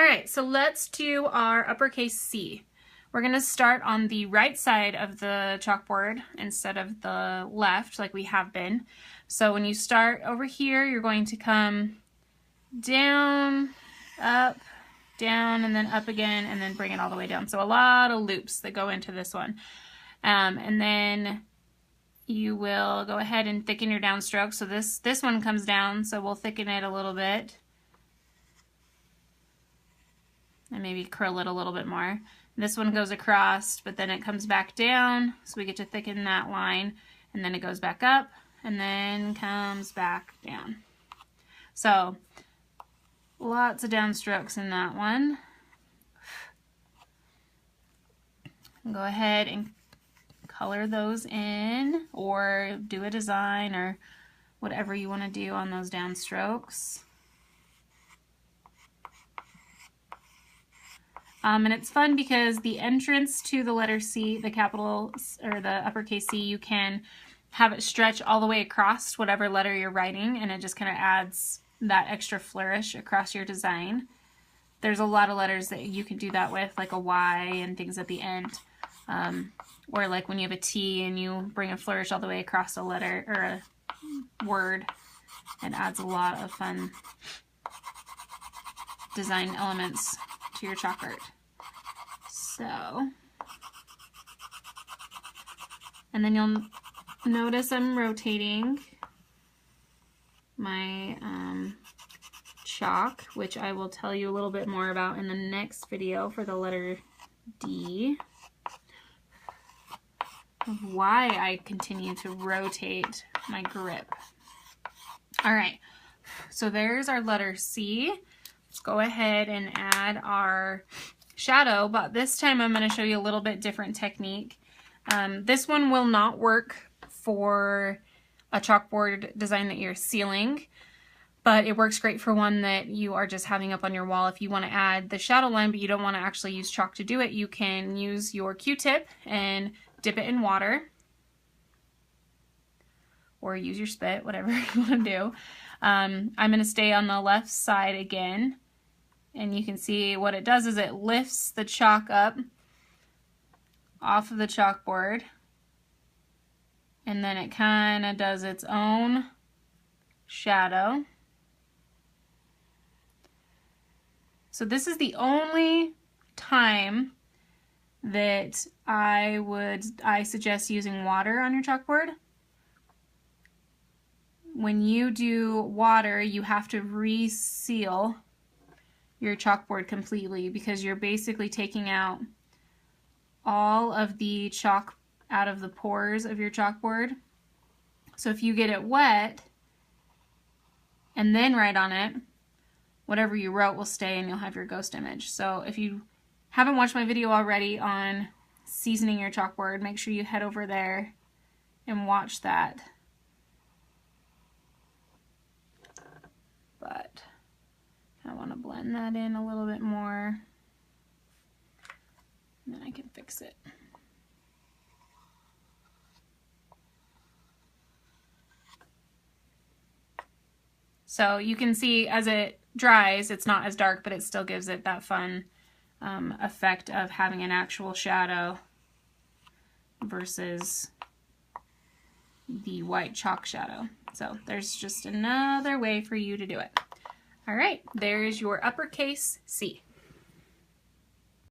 right, so let's do our uppercase C. We're going to start on the right side of the chalkboard instead of the left like we have been. So when you start over here, you're going to come down, up, down, and then up again, and then bring it all the way down. So a lot of loops that go into this one. And then you will go ahead and thicken your downstroke. So this one comes down, so we'll thicken it a little bit. And maybe curl it a little bit more. This one goes across, but then it comes back down, so we get to thicken that line, and then it goes back up, and then comes back down. So, lots of downstrokes in that one. Go ahead and color those in, or do a design, or whatever you want to do on those downstrokes. And it's fun because the entrance to the letter C, the capital or the uppercase C, you can have it stretch all the way across whatever letter you're writing, and it just kind of adds that extra flourish across your design. There's a lot of letters that you can do that with, like a Y and things at the end. Or like when you have a T and you bring a flourish all the way across a letter or a word. It adds a lot of fun design elements to your chalk art. So, and then you'll notice I'm rotating my chalk, which I will tell you a little bit more about in the next video for the letter D, of why I continue to rotate my grip. All right, so there's our letter C. Let's go ahead and add our shadow, but this time I'm going to show you a little bit different technique. This one will not work for a chalkboard design that you're sealing, but it works great for one that you are just having up on your wall. If you want to add the shadow line but you don't want to actually use chalk to do it, you can use your Q-tip and dip it in water, or use your spit, whatever you want to do. I'm going to stay on the left side again. And you can see what it does is it lifts the chalk up off of the chalkboard, and then it kind of does its own shadow. So this is the only time that I suggest using water on your chalkboard. When you do water, you have to reseal your chalkboard completely, because you're basically taking out all of the chalk out of the pores of your chalkboard. So if you get it wet and then write on it, whatever you wrote will stay and you'll have your ghost image. So if you haven't watched my video already on seasoning your chalkboard, make sure you head over there and watch that. But I want to blend that in a little bit more, and then I can fix it. So you can see as it dries, it's not as dark, but it still gives it that fun effect of having an actual shadow versus the white chalk shadow. So there's just another way for you to do it. All right, there's your uppercase C.